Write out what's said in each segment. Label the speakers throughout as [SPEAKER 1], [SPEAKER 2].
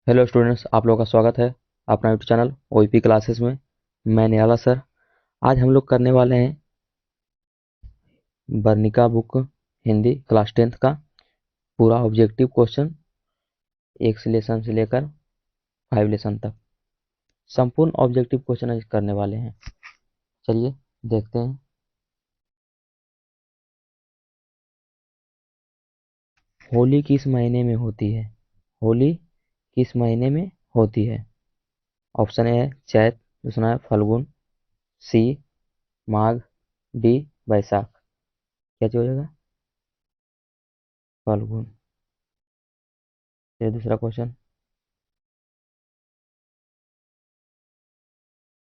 [SPEAKER 1] Hello students, आप लोगों का स्वागत है अपना यूट्यूब चैनल ओईपी क्लासेस में। मैं निराला सर। आज हम लोग करने वाले हैं Varnika book Hindi class 10th का पूरा ऑब्जेक्टिव क्वेश्चन, एक से लेसन से लेकर 5 लेसन तक संपूर्ण ऑब्जेक्टिव क्वेश्चन आज करने वाले हैं। चलिए देखते हैं। होली किस महीने में होती है? होली किस महीने में होती है? ऑप्शन ए है चैत, दूसरा है फाल्गुन, सी माघ, डी बैसाख। क्या हो जाएगा? फाल्गुन। ये दूसरा क्वेश्चन।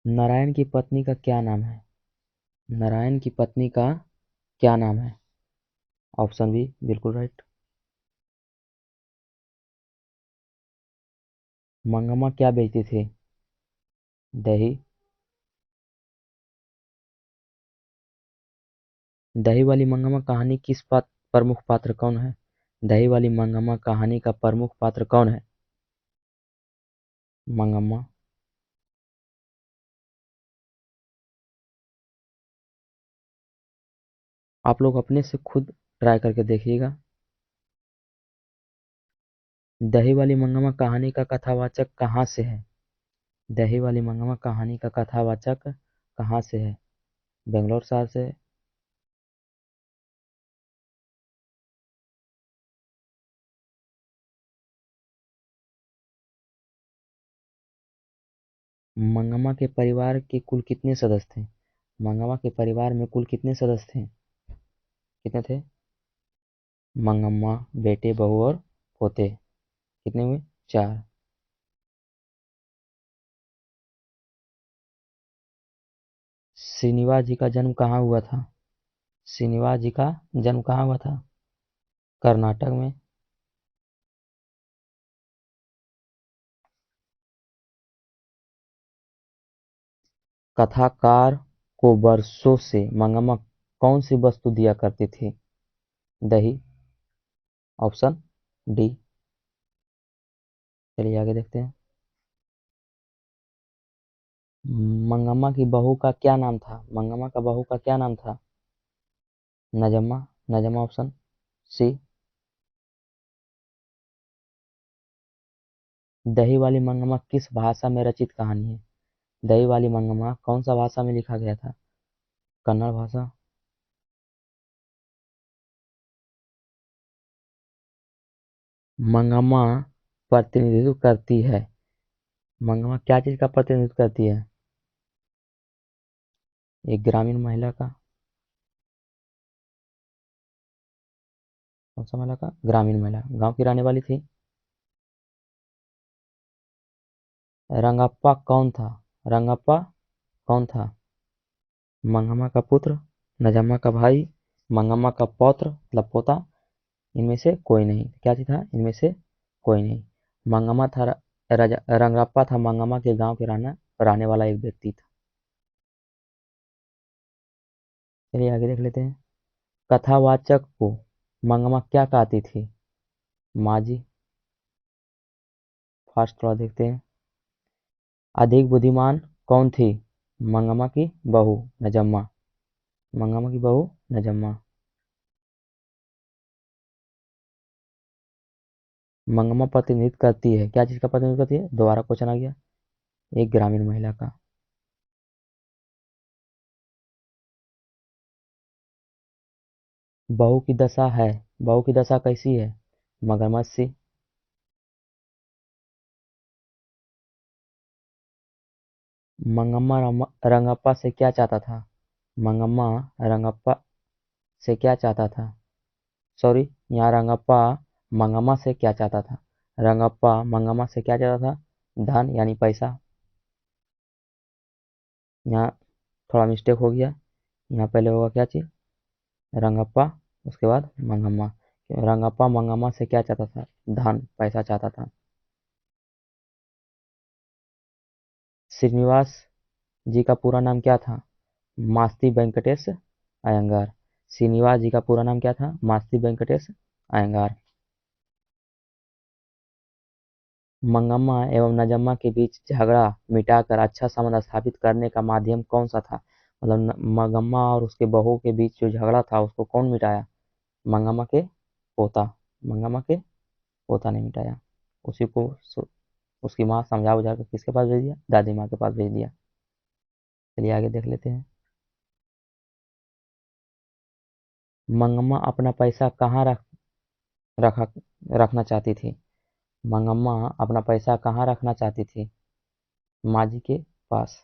[SPEAKER 1] नारायण की पत्नी का क्या नाम है? नारायण की पत्नी का क्या नाम है? ऑप्शन बी बिल्कुल राइट। मंगम्मा क्या बेचती थी? दही। दही वाली मंगम्मा कहानी किस प्रमुख पात्र कौन है? दही वाली मंगम्मा कहानी का प्रमुख पात्र कौन है? मंगम्मा। आप लोग अपने से खुद ट्राई करके देखिएगा। दही वाली मंगम्मा कहानी का कथावाचक कहाँ से है? दही वाली मंगम्मा कहानी का कथावाचक कहाँ से है? बेंगलोर शहर से। मंगम्मा के परिवार के कुल कितने सदस्य थे? मंगम्मा के परिवार में कुल कितने सदस्य थे? कितने थे? मंगम्मा, बेटे, बहू और पोते कितने हुए? 4। श्रीनिवास जी का जन्म कहाँ हुआ था? श्रीनिवास जी का जन्म कहाँ हुआ था? कर्नाटक में। कथाकार को वर्षों से मंगम्मा कौन सी वस्तु दिया करती थी? दही। Option D. चलिए आगे देखते हैं। मंगम्मा की बहू का क्या नाम था? मंगम्मा का बहू का क्या नाम था? नजम्मा। Najamma option C. दही वाली मंगम्मा किस भाषा में रचित कहानी है? दही वाली मंगम्मा कौन सा भाषा में लिखा गया था? कन्नड़ भाषा। मंगम्मा प्रतिनिधित्व करती है। मंगम्मा क्या चीज का प्रतिनिधित्व करती है? एक ग्रामीण महिला का। कौन सा महिला का? ग्रामीण महिला, गांव की रहने वाली थी। रंगप्पा कौन था? रंगप्पा कौन था? मंगम्मा का पुत्र, नजम्मा का भाई, मंगम्मा का पौत्र मतलब पोता, इनमें से कोई नहीं। क्या चीज था? इनमें से कोई नहीं। मंगम्मा था रंगप्पा था मंगम्मा के गांव के रहने वाला एक व्यक्ति था। चलिए आगे देख लेते हैं। कथावाचक को मंगम्मा क्या कहती थी? माँ जी। फास्ट थोड़ा देखते हैं। अधिक बुद्धिमान कौन थी? मंगम्मा की बहू नजम्मा। मंगम्मा की बहू नजम्मा। मंगम्मा प्रतिनिधित्व करती है, क्या चीज का प्रतिनिधित्व करती है? दोबारा क्वेश्चन आ गया। एक ग्रामीण महिला का। बहू की दशा है। बहू की दशा कैसी है? मगरमच्छ सी। मंगम्मा रंगप्पा से क्या चाहता था? मंगम्मा रंगप्पा से क्या चाहता था? सॉरी, यहाँ रंगप्पा मंगम्मा से क्या चाहता था? रंगप्पा मंगम्मा से क्या चाहता था? धन यानी पैसा। यहाँ थोड़ा मिस्टेक हो गया। यहाँ पहले होगा क्या चीज? रंगप्पा, उसके बाद मंगम्मा। रंगप्पा मंगम्मा से क्या चाहता था? धन पैसा चाहता था। श्रीनिवास जी का पूरा नाम क्या था? मास्ती वेंकटेश अयंगार। श्रीनिवास जी का पूरा नाम क्या था? मास्ती वेंकटेश अयंगार। मंगम्मा एवं नजम्मा के बीच झगड़ा मिटाकर अच्छा संबंध स्थापित करने का माध्यम कौन सा था? मतलब मंगम्मा और उसके बहू के बीच जो झगड़ा था उसको कौन मिटाया? मंगम्मा के पोता। मंगम्मा के पोता ने मिटाया। उसी को उसकी माँ समझा बुझा कर किसके पास भेज दिया? दादी माँ के पास भेज दिया। चलिए आगे देख लेते हैं। मंगम्मा अपना पैसा कहाँ रखा रखना चाहती थी? मंगम्मा अपना पैसा कहाँ रखना चाहती थी? माँ जी के पास।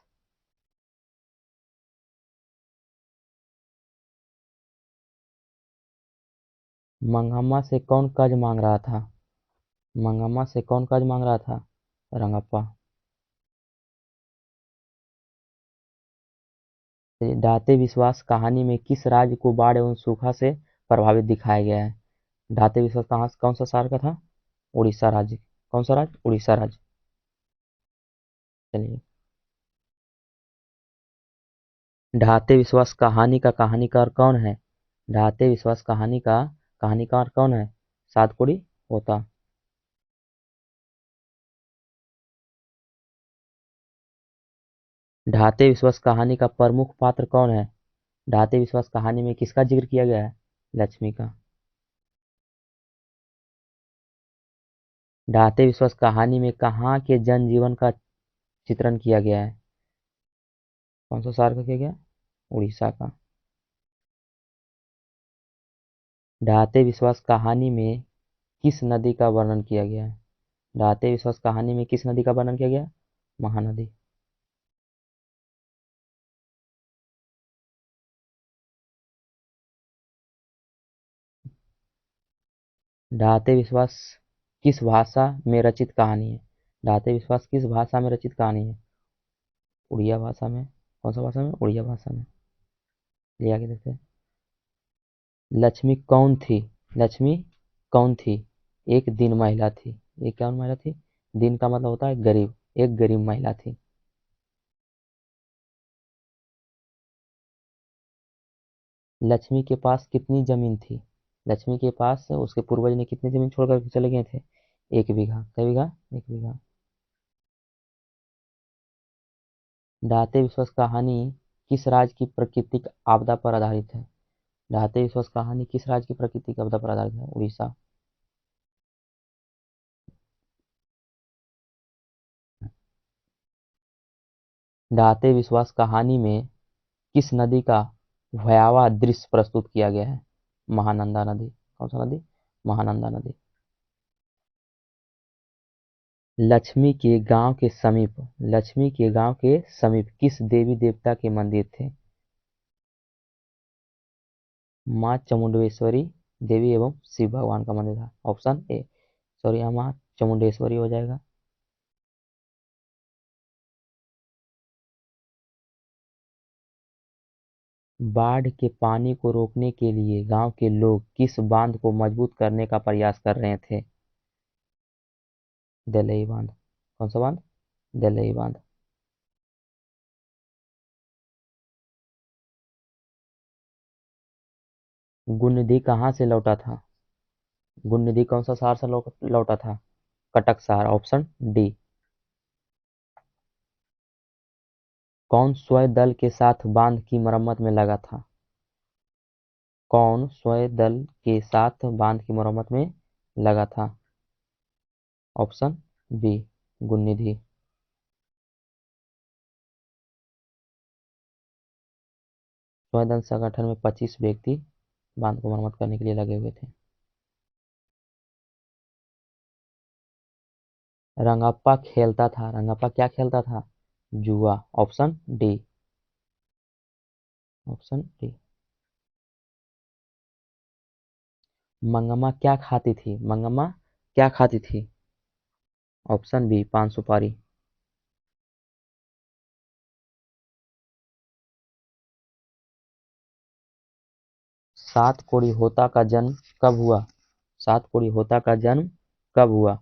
[SPEAKER 1] मंगम्मा से कौन कर्ज मांग रहा था? मंगम्मा से कौन कर्ज मांग रहा था? रंगप्पा। डाटे विश्वास कहानी में किस राज्य को बाढ़ एवं सूखा से प्रभावित दिखाया गया है? डाटे विश्वास कहाँ कौन सा साल का था? उड़ीसा राज्य। कौन सा राज्य? उड़ीसा राज्य। चलिए, ढाते विश्वास कहानी का कहानीकार कौन है? ढाते विश्वास कहानी का कहानीकार कौन है? सातकोड़ी होता। ढाते विश्वास कहानी का प्रमुख पात्र कौन है? ढाते विश्वास कहानी में किसका जिक्र किया गया है? लक्ष्मी का। ढाते विश्वास कहानी में कहाँ के जनजीवन का चित्रण किया गया है? कौन सा शहर का किया गया? उड़ीसा का। ढाते विश्वास कहानी में किस नदी का वर्णन किया गया है? ढाते विश्वास कहानी में किस नदी का वर्णन किया गया? महानदी। ढाते विश्वास किस भाषा में रचित कहानी है? ढाते विश्वास किस भाषा में रचित कहानी है? उड़िया भाषा में। कौन सा भाषा में? उड़िया भाषा में। ले आगे देखते हैं। लक्ष्मी कौन थी? लक्ष्मी कौन थी? एक दिन महिला थी। एक कौन महिला थी? दिन का मतलब होता है गरीब। एक गरीब महिला थी। लक्ष्मी के पास कितनी जमीन थी? लक्ष्मी के पास उसके पूर्वज ने कितनी जमीन छोड़कर चले गए थे? 1 बीघा। कै बीघा? 1 बीघा। ढाते विश्वास कहानी किस राज्य की प्राकृतिक आपदा पर आधारित है? ढाते विश्वास कहानी किस राज्य की प्राकृतिक आपदा पर आधारित है? उड़ीसा। ढाते विश्वास कहानी में किस नदी का भयावह दृश्य प्रस्तुत किया गया है? महानंदा नदी। कौन सा नदी? महानंदा नदी। लक्ष्मी के गांव के समीप किस देवी देवता के मंदिर थे? माँ चामुंडेश्वरी देवी एवं शिव भगवान का मंदिर था। ऑप्शन ए। सॉरी, यहाँ माँ चामुंडेश्वरी हो जाएगा। बाढ़ के पानी को रोकने के लिए गांव के लोग किस बांध को मजबूत करने का प्रयास कर रहे थे? दलई बांध। कौन सा बांध? दलई बांध। गुणनिधि कहाँ से लौटा था? गुणनिधि कौन सा शहर से लौटा था? कटक शहर। Option D. कौन स्वयं दल के साथ बांध की मरम्मत में लगा था? कौन स्वयं दल के साथ बांध की मरम्मत में लगा था? Option B, Gunanidhi. स्वयं दल संगठन में 25 व्यक्ति बांध को मरम्मत करने के लिए लगे हुए थे। रंगप्पा खेलता था। रंगप्पा क्या खेलता था? जुआ। Option D. Option D. Mangamma क्या खाती थी? मंगम्मा क्या खाती थी? ऑप्शन बी, पान सुपारी। सात कोड़ी होता का जन्म कब हुआ? सात कोड़ी होता का जन्म कब हुआ?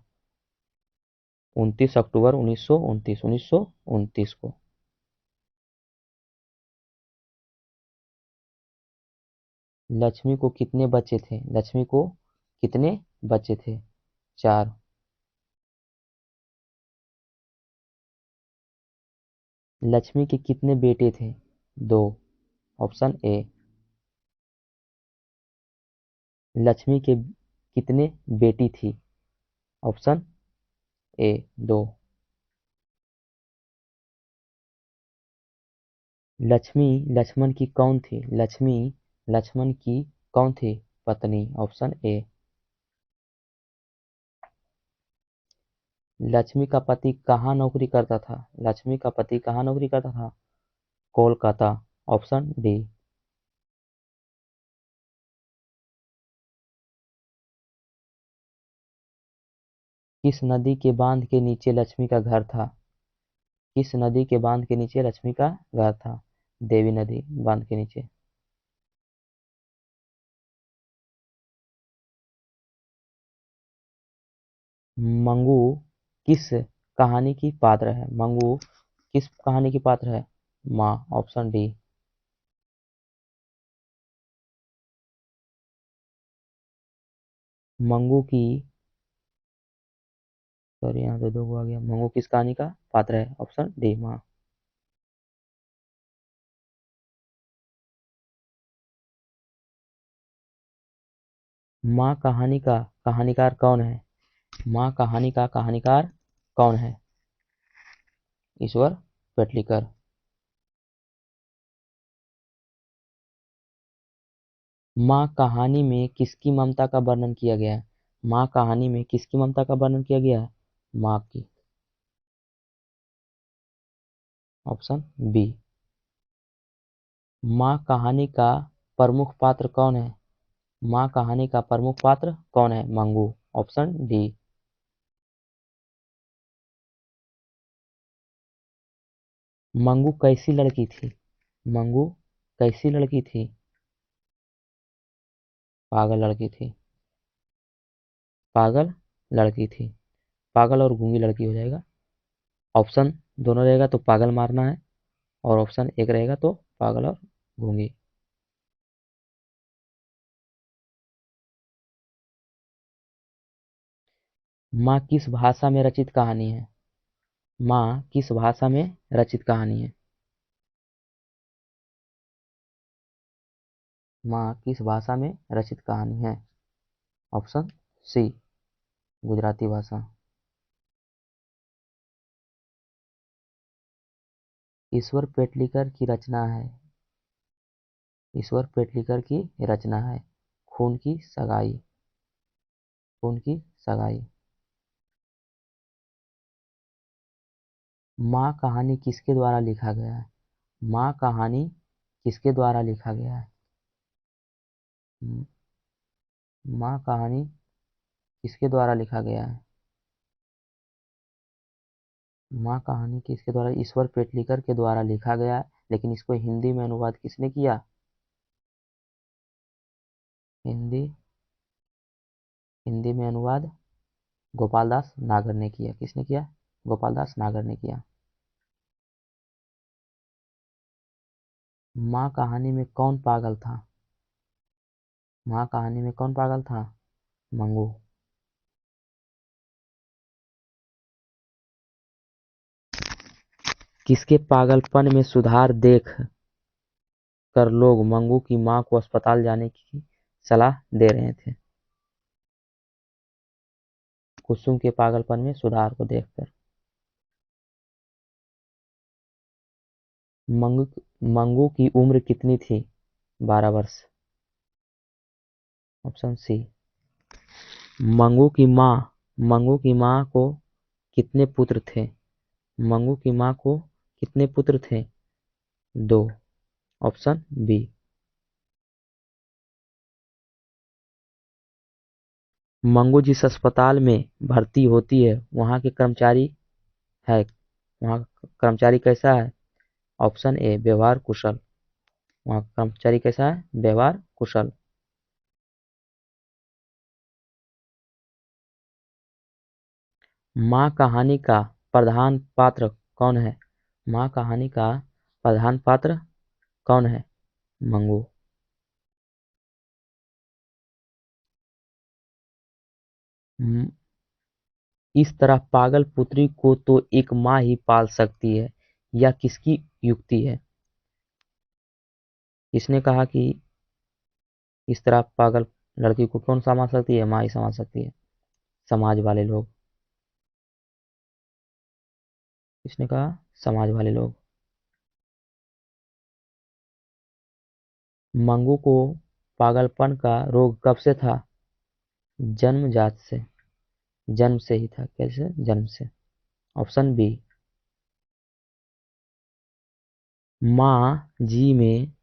[SPEAKER 1] 29 अक्टूबर 1929। 1929 को। लक्ष्मी को कितने बच्चे थे? लक्ष्मी को कितने बच्चे थे? 4। लक्ष्मी के कितने बेटे थे? 2। Option A. लक्ष्मी के कितने बेटी थी? ऑप्शन ए 2। लक्ष्मी लक्ष्मण की कौन थी? लक्ष्मी लक्ष्मण की कौन थी पत्नी? Option A. लक्ष्मी का पति कहाँ नौकरी करता था? लक्ष्मी का पति कहाँ नौकरी करता था? कोलकाता। Option D. किस नदी के बांध के नीचे लक्ष्मी का घर था? किस नदी के बांध के नीचे लक्ष्मी का घर था? देवी नदी बांध के नीचे। मंगू किस कहानी की पात्र है? मंगू किस कहानी की पात्र है? माँ। Option D. मंगू की सॉरी यहाँ पे 2 आ गया। मंगू किस कहानी का पात्र है? ऑप्शन डी माँ। माँ कहानी का कहानीकार कौन है? माँ कहानी का कहानीकार कौन है? ईश्वर पेटलिकर। माँ कहानी में किसकी ममता का वर्णन किया गया है? माँ कहानी में किसकी ममता का वर्णन किया गया है? माँ की। Option B. माँ कहानी का प्रमुख पात्र कौन है? माँ कहानी का प्रमुख पात्र कौन है? मंगू। Option D. मंगू कैसी लड़की थी? मंगू कैसी लड़की थी? पागल लड़की थी। पागल लड़की थी। पागल और गूंगी लड़की हो जाएगा। ऑप्शन दोनों रहेगा तो पागल मारना है, और ऑप्शन एक रहेगा तो पागल और गूंगी। माँ किस भाषा में रचित कहानी है? माँ किस भाषा में रचित कहानी है? माँ किस भाषा में रचित कहानी है? ऑप्शन सी गुजराती भाषा। ईश्वर पेटलिकर की रचना है। ईश्वर पेटलिकर की रचना है खून की सगाई। खून की सगाई। माँ कहानी किसके द्वारा लिखा गया है? माँ कहानी किसके द्वारा लिखा गया है? माँ कहानी किसके द्वारा लिखा गया है? माँ कहानी किसके द्वारा? ईश्वर पेटलिकर के द्वारा लिखा गया है, लेकिन इसको हिंदी में अनुवाद किसने किया? हिंदी हिंदी में अनुवाद गोपाल दास नागर ने किया। किसने किया? गोपाल दास नागर ने किया। माँ कहानी में कौन पागल था? माँ कहानी में कौन पागल था? मंगू। किसके पागलपन में सुधार देख कर लोग मंगू की माँ को अस्पताल जाने की सलाह दे रहे थे? कुसुम के पागलपन में सुधार को देखकर। मंगू मंगू की उम्र कितनी थी? 12 वर्ष। Option C. मंगू की माँ को कितने पुत्र थे? मंगू की माँ को कितने पुत्र थे? 2। Option B. मंगू जिस अस्पताल में भर्ती होती है वहाँ के कर्मचारी है वहाँ का कर्मचारी कैसा है? ऑप्शन ए व्यवहार कुशल। वहाँ का कर्मचारी कैसा है? व्यवहार कुशल। माँ कहानी का प्रधान पात्र कौन है? माँ कहानी का प्रधान पात्र कौन है? मंगू। इस तरह पागल पुत्री को तो एक माँ ही पाल सकती है, यह किसकी युक्ति है? इसने कहा कि इस तरह पागल लड़की को कौन संभाल सकती है? माँ ही संभाल सकती है, समाज वाले लोग। इसने कहा समाज वाले लोग। मंगू को पागलपन का रोग कब से था? जन्मजात से, जन्म से ही था। कैसे? जन्म से। Option B. माँ जी में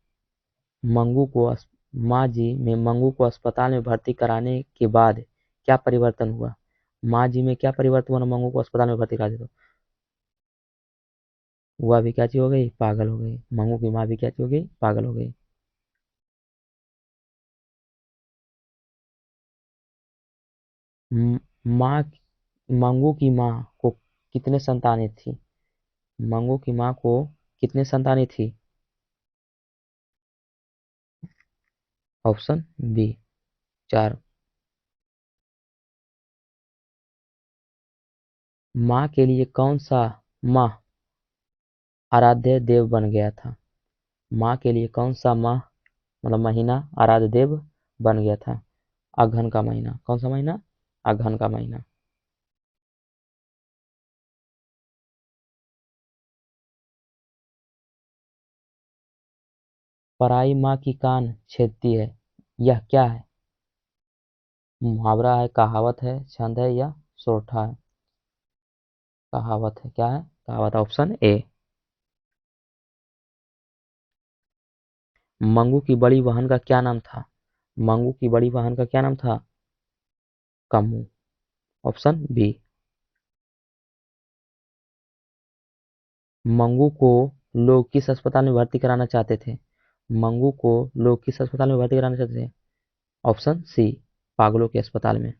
[SPEAKER 1] मंगू को माँ जी में मंगू को अस्पताल में भर्ती कराने के बाद क्या परिवर्तन हुआ? माँ जी में क्या परिवर्तन हुआ? मंगू को अस्पताल में भर्ती करा दे तो वह भी क्या चीज हो गई? पागल हो गई। मंगू की माँ भी क्या चीज हो गई? पागल हो गई। माँ, मंगू की माँ को कितने संतानें थी? मंगू की माँ को कितने संतानें थी? Option B, 4। माँ के लिए कौन सा माह आराध्य देव बन गया था? माँ के लिए कौन सा माह, मतलब महीना, आराध्य देव बन गया था? अगहन का महीना। कौन सा महीना? अगहन का महीना। पराई माँ की कान छेदती है, यह क्या है? मुहावरा है, कहावत है, छंद है या सोरठा है? कहावत है। क्या है? कहावत। Option A. मंगू की बड़ी बहन का क्या नाम था? मंगू की बड़ी बहन का क्या नाम था? कम्मू। Option B. मंगू को लोग किस अस्पताल में भर्ती कराना चाहते थे? मंगू को लोग किस अस्पताल में भर्ती कराना चाहते थे? ऑप्शन सी, पागलों के अस्पताल में।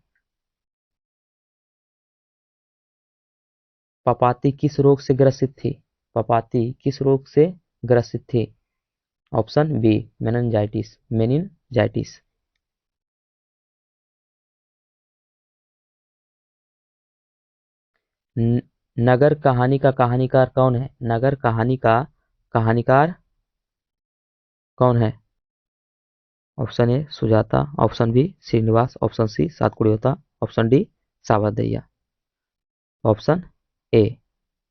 [SPEAKER 1] पपाती किस रोग से ग्रसित थी? पपाती किस रोग से ग्रसित थी? Option B, meningitis. मेनिनजाइटिस। नगर कहानी का कहानीकार कौन है? नगर कहानी का कहानीकार कौन है? Option A Sujata, option B Srinivas, option C सातकुड़ियोता, option D Savdhaiya. Option A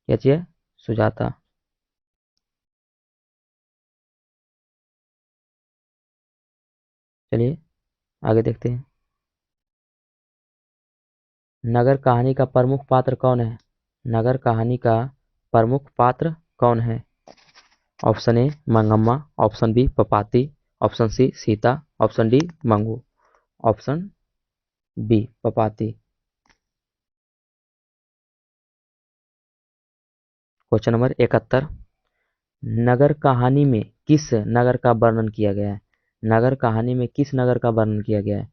[SPEAKER 1] क्या चाहिए? सुजाता। चलिए आगे देखते हैं। नगर कहानी का प्रमुख पात्र कौन है? नगर कहानी का प्रमुख पात्र कौन है? Option A Mangamma, option B Papati, option C Sita, option D Mangu. Option B Papati. Question number 71। नगर कहानी में किस नगर का वर्णन किया गया है? नगर कहानी में किस नगर का वर्णन किया गया है?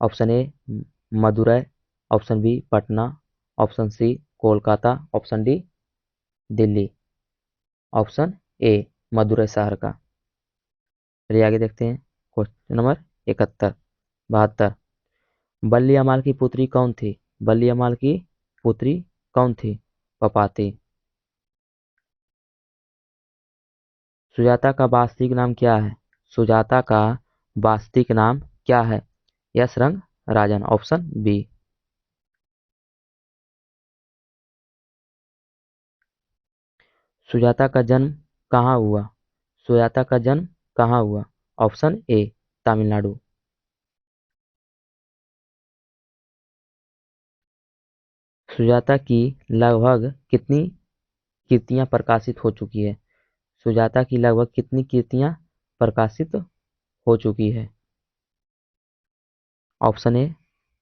[SPEAKER 1] Option A Madurai, option B Patna, option C Kolkata, option D Delhi. Option A Madurai शहर का। चलिए आगे देखते हैं। Question number 71, 72। बल्लीअमाल की पुत्री कौन थी? बल्लीअमाल की पुत्री कौन थी? पपाती। सुजाता का वास्तविक नाम क्या है? सुजाता का वास्तविक नाम क्या है? यश रंग राजन। Option B. सुजाता का जन्म कहाँ हुआ? सुजाता का जन्म कहाँ हुआ? Option A Tamil Nadu. सुजाता की लगभग कितनी कृतियां प्रकाशित हो चुकी है? सुजाता की लगभग कितनी कृतियां प्रकाशित हो चुकी है? ऑप्शन ए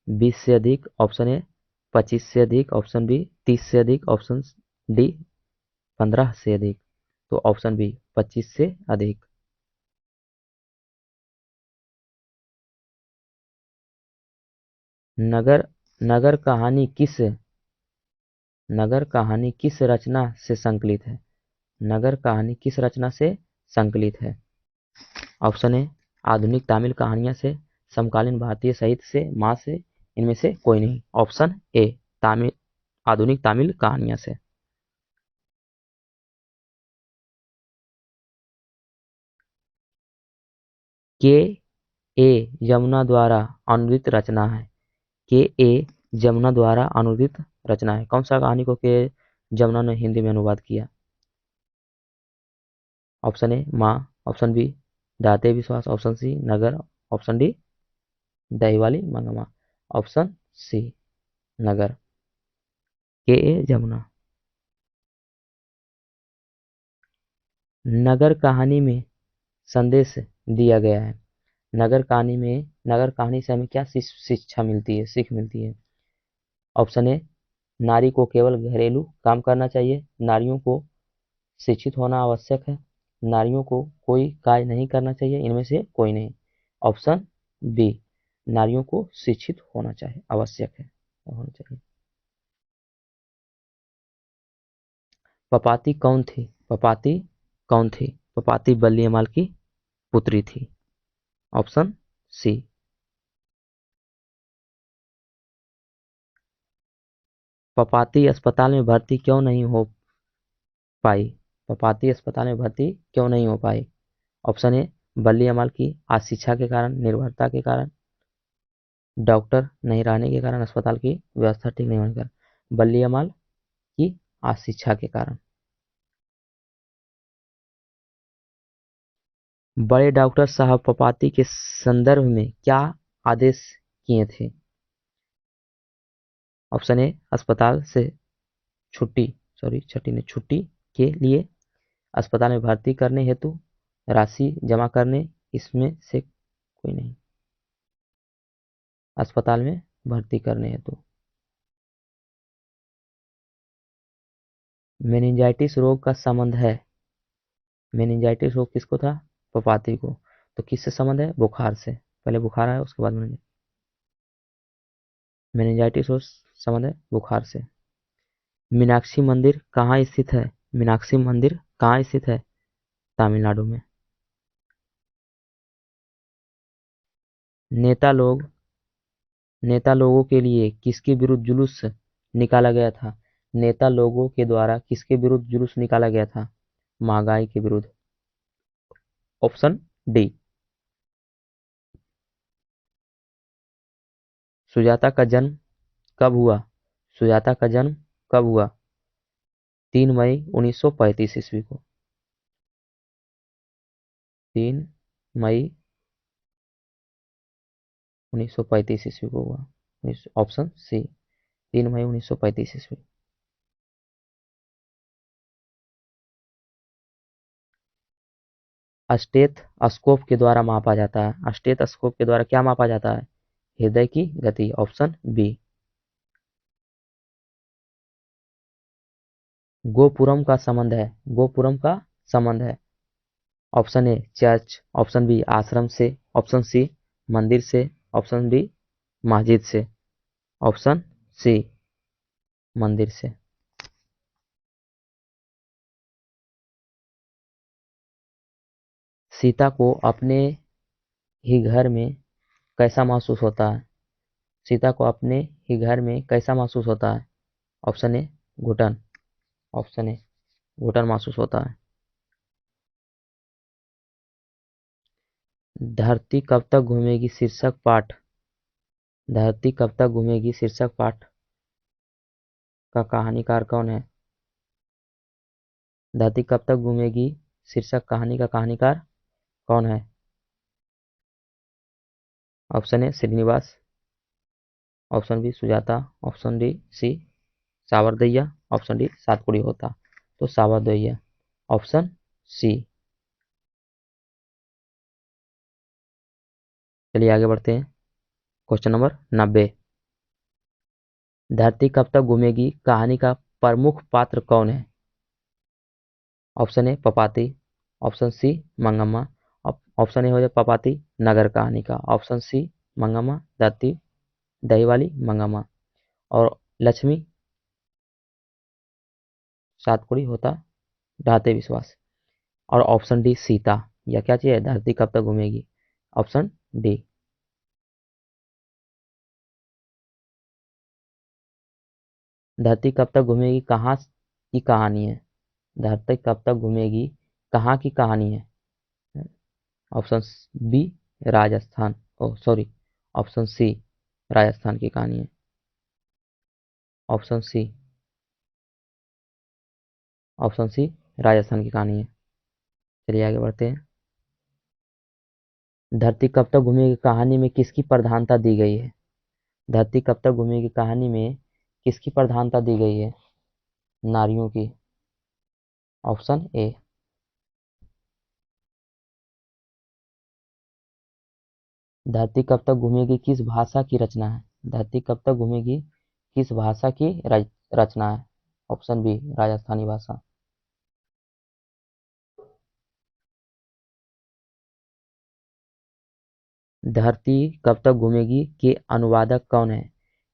[SPEAKER 1] 20 से अधिक, ऑप्शन ए 25 से अधिक, ऑप्शन बी 30 से अधिक, ऑप्शन डी 15 से अधिक। तो ऑप्शन बी 25 से अधिक। नगर नगर कहानी किस नगर कहानी किस रचना से संकलित है? नगर कहानी किस रचना से संकलित है? ऑप्शन ए आधुनिक तमिल कहानियां से, समकालीन भारतीय साहित्य से, माँ से, इनमें से कोई नहीं। ऑप्शन ए तमिल आधुनिक तमिल कहानियां से। के ए यमुना द्वारा अनुदित रचना है। के ए यमुना द्वारा अनुदित रचना है। कौन सा कहानी को के यमुना ने हिंदी में अनुवाद किया? ऑप्शन ए माँ, ऑप्शन बी दाते विश्वास, ऑप्शन सी नगर, ऑप्शन डी दही वाली मंगमा, ऑप्शन सी नगर। के ए यमुना। नगर कहानी में संदेश दिया गया है। नगर कहानी से हमें क्या शिक्षा मिलती है, सीख मिलती है? ऑप्शन ए नारी को केवल घरेलू काम करना चाहिए, नारियों को शिक्षित होना आवश्यक है, नारियों को कोई कार्य नहीं करना चाहिए, इनमें से कोई नहीं। ऑप्शन बी नारियों को शिक्षित होना चाहिए, आवश्यक है, होना चाहिए। पपाती कौन थी? पपाती कौन थी? पपाती बल्लीअमाल की पुत्री थी। Option C. पपाती अस्पताल में भर्ती क्यों नहीं हो पाई? पपाती अस्पताल में भर्ती क्यों नहीं हो पाई? ऑप्शन ए बल्लीअमाल की अशिक्षा के कारण, निर्भरता के कारण, डॉक्टर नहीं रहने के कारण, अस्पताल की व्यवस्था ठीक नहीं होने के कारण। बल्लीअमाल की अशिक्षा के कारण। बड़े डॉक्टर साहब पपाती के संदर्भ में क्या आदेश किए थे? ऑप्शन ए अस्पताल से छुट्टी के लिए, अस्पताल में भर्ती करने हेतु, राशि जमा करने, इसमें से कोई नहीं। अस्पताल में भर्ती करने हेतु। मेनिंजाइटिस रोग का संबंध है। मेनिंजाइटिस रोग किसको था? पपाती को। तो किससे संबंध है? बुखार से। पहले बुखार आया उसके बाद मेनिंजाइटिस रोग संबंध है बुखार से। मीनाक्षी मंदिर कहाँ स्थित है? मीनाक्षी मंदिर कहाँ स्थित है? तमिलनाडु में। नेता लोगों के लिए किसके विरुद्ध जुलूस निकाला गया था? नेता लोगों के द्वारा किसके विरुद्ध जुलूस निकाला गया था? महंगाई के विरुद्ध। Option D. सुजाता का जन्म कब हुआ? सुजाता का जन्म कब हुआ? 3 मई 1935 ईस्वी को। 3 मई 1935 ईस्वी को हुआ। ऑप्शन सी 3 मई 1935 ईस्वी। स्टेथोस्कोप के द्वारा मापा जाता है। स्टेथोस्कोप के द्वारा क्या मापा जाता है? हृदय की गति। Option B. गोपुरम का संबंध है। गोपुरम का संबंध है। Option A church, option B ashram से, ऑप्शन सी मंदिर से, ऑप्शन डी मस्जिद से। ऑप्शन सी मंदिर से। सीता को अपने ही घर में कैसा महसूस होता है? सीता को अपने ही घर में कैसा महसूस होता है? ऑप्शन ए घुटन। ऑप्शन ए घुटन महसूस होता है। धरती कब तक घूमेगी शीर्षक पाठ। धरती कब तक घूमेगी शीर्षक पाठ का कहानीकार कौन है? धरती कब तक घूमेगी शीर्षक कहानी का कहानीकार कौन है? Option A Srinivas, option B Sujata, option D C Savardaiya, option D सातपुड़ी होता। तो सावरदैया। Option C. चलिए आगे बढ़ते हैं। Question number 90। धरती कब तक घूमेगी कहानी का प्रमुख पात्र कौन है? Option A Papati, option C Mangamma, option A हो जाए पपाती नगर कहानी का, ऑप्शन सी मंगम्मा धरती दही वाली मंगम्मा, और लक्ष्मी सातपुड़ी होता ढाते विश्वास, और ऑप्शन डी सीता। या क्या चाहिए? धरती कब तक घूमेगी। Option D. धरती कब तक घूमेगी कहाँ की कहानी है? धरती कब तक घूमेगी कहाँ की कहानी है? Option B Rajasthan, oh sorry, option C Rajasthan की कहानी है। Option C, option C Rajasthan की कहानी है। चलिए आगे बढ़ते हैं। धरती कब तक घूमेगी कहानी में किसकी प्रधानता दी गई है? धरती कब तक घूमेगी कहानी में किसकी प्रधानता दी गई है? नारियों की। Option A. धरती कब तक घूमेगी किस भाषा की रचना है? धरती कब तक घूमेगी किस भाषा की रचना है? ऑप्शन बी राजस्थानी भाषा। धरती कब तक घूमेगी के अनुवादक कौन है?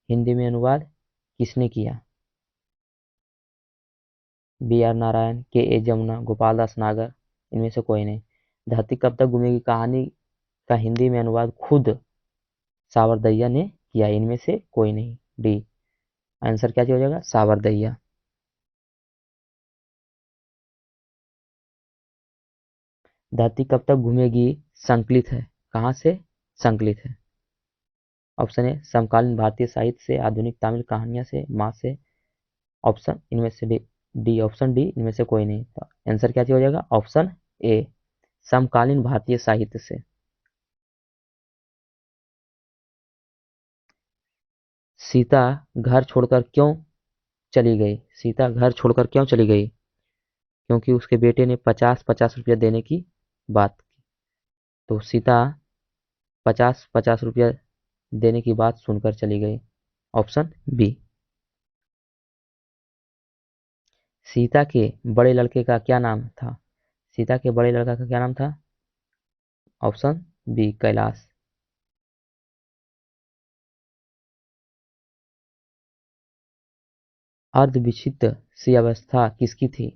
[SPEAKER 1] हिंदी में अनुवाद किसने किया? बी आर नारायण, के ए जमुना, गोपाल दास नागर, इनमें से कोई नहीं। धरती कब तक घूमेगी कहानी का हिंदी में अनुवाद खुद सावरदैया ने किया, इनमें से कोई नहीं। डी आंसर क्या हो जाएगा? सावरदैया। धरती कब तक घूमेगी संकलित है, कहाँ से संकलित है? ऑप्शन ए समकालीन भारतीय साहित्य से, आधुनिक तमिल कहानियां से, माँ से, ऑप्शन इनमें से डी ऑप्शन डी इनमें से कोई नहीं। तो आंसर क्या हो जाएगा? ऑप्शन ए समकालीन भारतीय साहित्य से। सीता घर छोड़कर क्यों चली गई? सीता घर छोड़कर क्यों चली गई? क्योंकि उसके बेटे ने 50-50 रुपया देने की बात की। तो सीता 50-50 रुपया देने की बात सुनकर चली गई। Option B. सीता के बड़े लड़के का क्या नाम था? सीता के बड़े लड़का का क्या नाम था? Option B Kailash. अर्धविकसित सी अवस्था किसकी थी?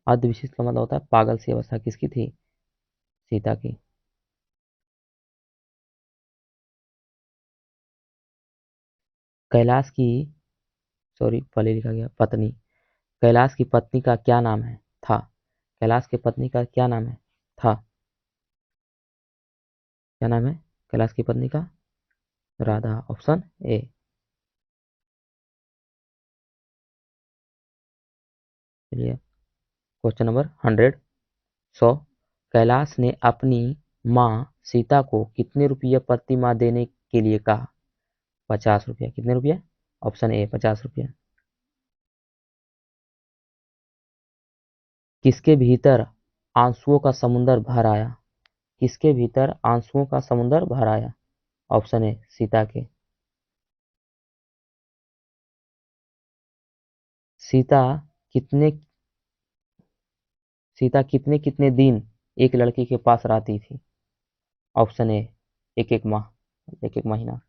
[SPEAKER 1] अर्धविकसित का मतलब होता है पागल सी अवस्था, किसकी थी? सीता की। कैलाश की, सॉरी पहले लिखा गया पत्नी। कैलाश की पत्नी का क्या नाम है था? कैलाश की पत्नी का क्या नाम है था? क्या नाम है कैलाश की पत्नी का? राधा। Option A. चलिए क्वेश्चन नंबर 100। कैलाश ने अपनी माँ सीता को कितने रुपये प्रति माह देने के लिए कहा? 50 रुपया। कितने रुपये? ऑप्शन ए 50 रुपया। किसके भीतर आंसुओं का समुद्र भर आया? किसके भीतर आंसुओं का समुद्र भर आया? ऑप्शन ए सीता के। सीता कितने सीता कितने कितने दिन एक लड़की के पास रहती थी? ऑप्शन ए एक एक माह, एक एक महीना।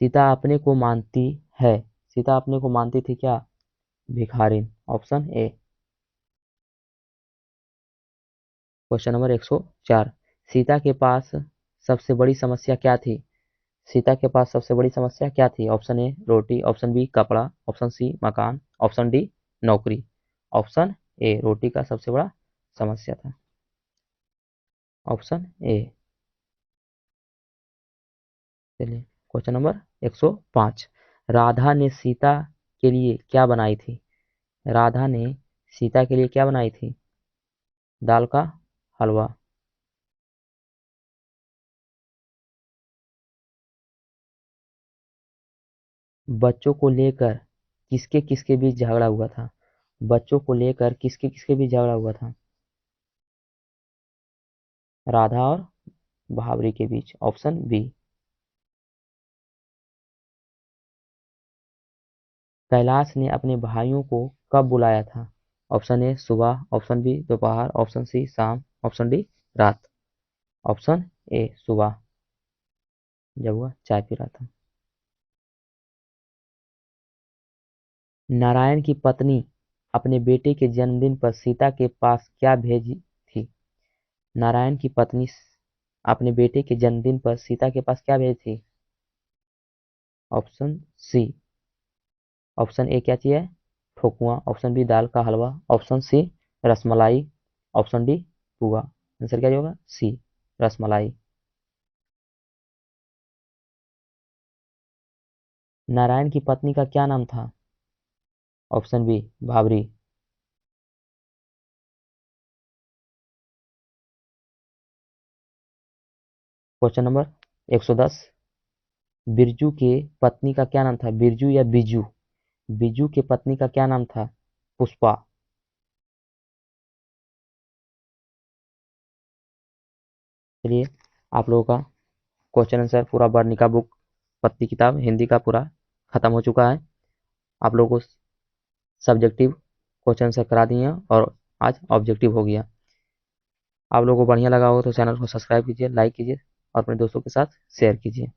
[SPEAKER 1] सीता अपने को मानती है, सीता अपने को मानती थी क्या? भिखारिन। Option A. Question number 104। Sita के पास सबसे बड़ी समस्या क्या थी? सीता के पास सबसे बड़ी समस्या क्या थी? ऑप्शन ए रोटी, ऑप्शन बी कपड़ा, ऑप्शन सी मकान, ऑप्शन डी नौकरी। ऑप्शन ए रोटी का सबसे बड़ा समस्या था। Option A. चलिए क्वेश्चन नंबर 105। राधा ने सीता के लिए क्या बनाई थी? राधा ने सीता के लिए क्या बनाई थी? दाल का हलवा। बच्चों को लेकर किसके किसके बीच झगड़ा हुआ था? बच्चों को लेकर किसके किसके बीच झगड़ा हुआ था? राधा और भावरी के बीच। Option B. कैलाश ने अपने भाइयों को कब बुलाया था? ऑप्शन ए सुबह, ऑप्शन बी दोपहर, ऑप्शन सी शाम, ऑप्शन डी रात। ऑप्शन ए सुबह, जब वह चाय पी रहा था। नारायण की पत्नी अपने बेटे के जन्मदिन पर सीता के पास क्या भेजी थी? नारायण की पत्नी अपने बेटे के जन्मदिन पर सीता के पास क्या भेजी थी? Option C. ऑप्शन ए क्या चाहिए? ठोकुआ, ऑप्शन बी दाल का हलवा, option C rasmalai, option D पुआ। आंसर क्या होगा? सी रसमलाई। नारायण की पत्नी का क्या नाम था? Option B Bhabri. Question number 110, Birju के पत्नी का क्या नाम था? बिरजू या बिजू? बिजू के पत्नी का क्या नाम था? पुष्पा। चलिए, आप लोगों का क्वेश्चन आंसर पूरा वर्णिका बुक पत्ती किताब हिंदी का पूरा खत्म हो चुका है। आप लोगों को सब्जेक्टिव क्वेश्चन आंसर करा दिए हैं और आज ऑब्जेक्टिव हो गया। आप लोगों को बढ़िया लगा हो तो चैनल को सब्सक्राइब कीजिए, लाइक कीजिए और अपने दोस्तों के साथ शेयर कीजिए।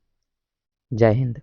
[SPEAKER 1] जय हिंद।